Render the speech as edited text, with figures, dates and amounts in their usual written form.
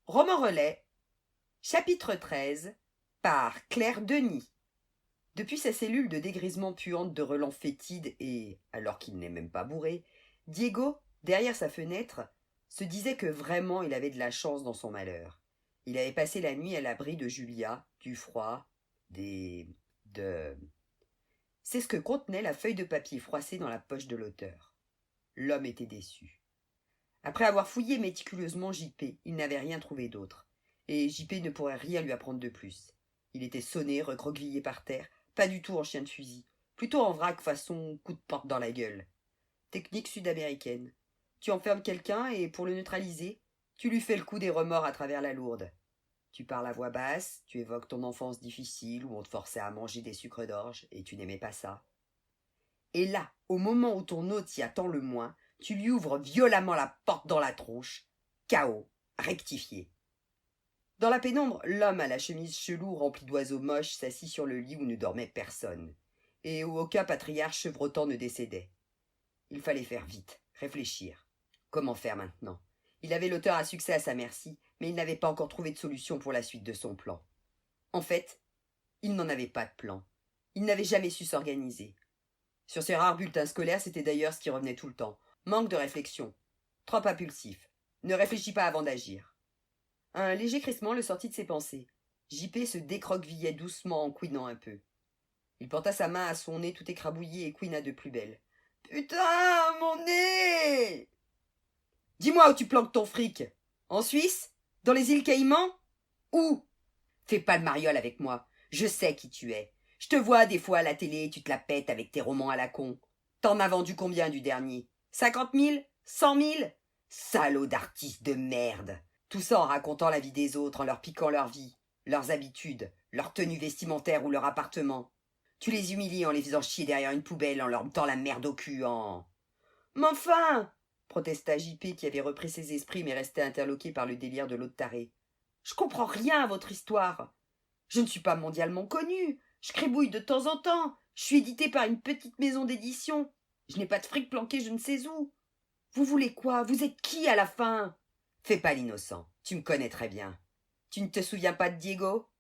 Roman Relais, chapitre 13, par Claire Denis. Depuis sa cellule de dégrisement puante de relents fétides et, alors qu'il n'est même pas bourré, Diego, derrière sa fenêtre, se disait que vraiment il avait de la chance dans son malheur. Il avait passé la nuit à l'abri de Julia, du froid, de... C'est ce que contenait la feuille de papier froissée dans la poche de l'auteur. L'homme était déçu. Après avoir fouillé méticuleusement JP, il n'avait rien trouvé d'autre. Et JP ne pourrait rien lui apprendre de plus. Il était sonné, recroquevillé par terre, pas du tout en chien de fusil, plutôt en vrac façon coup de porte dans la gueule. Technique sud-américaine. Tu enfermes quelqu'un et pour le neutraliser, tu lui fais le coup des remords à travers la lourde. Tu parles à voix basse, tu évoques ton enfance difficile où on te forçait à manger des sucres d'orge et tu n'aimais pas ça. Et là, au moment où ton hôte y attend le moins, tu lui ouvres violemment la porte dans la tronche. Chaos, rectifié. Dans la pénombre, l'homme à la chemise chelou remplie d'oiseaux moches s'assit sur le lit où ne dormait personne, et où aucun patriarche chevrotant ne décédait. Il fallait faire vite, réfléchir. Comment faire maintenant? Il avait l'auteur à succès à sa merci, mais il n'avait pas encore trouvé de solution pour la suite de son plan. En fait, il n'en avait pas de plan. Il n'avait jamais su s'organiser. Sur ses rares bulletins scolaires, c'était d'ailleurs ce qui revenait tout le temps. Manque de réflexion. Trop impulsif. Ne réfléchis pas avant d'agir. Un léger crissement le sortit de ses pensées. JP se décroquevillait doucement en couinant un peu. Il porta sa main à son nez tout écrabouillé et couina de plus belle. « Putain, mon nez !»« Dis-moi où tu planques ton fric. En Suisse? Dans les îles Caïmans? Où? Fais pas le mariole avec moi. Je sais qui tu es. Je te vois des fois à la télé, tu te la pètes avec tes romans à la con. T'en as vendu combien du dernier? 50 000? 100 000? Salaud d'artiste de merde. Tout ça en racontant la vie des autres, en leur piquant leur vie, leurs habitudes, leur tenue vestimentaire ou leur appartement. Tu les humilies en les faisant chier derrière une poubelle, en leur mettant la merde au cul, en... Mais enfin, protesta JP qui avait repris ses esprits mais restait interloqué par le délire de l'autre taré. Je comprends rien à votre histoire. Je ne suis pas mondialement connue. Je crébouille de temps en temps. Je suis édité par une petite maison d'édition. Je n'ai pas de fric planqué je ne sais où. Vous voulez quoi? Vous êtes qui à la fin? Fais pas l'innocent. Tu me connais très bien. Tu ne te souviens pas de Diego?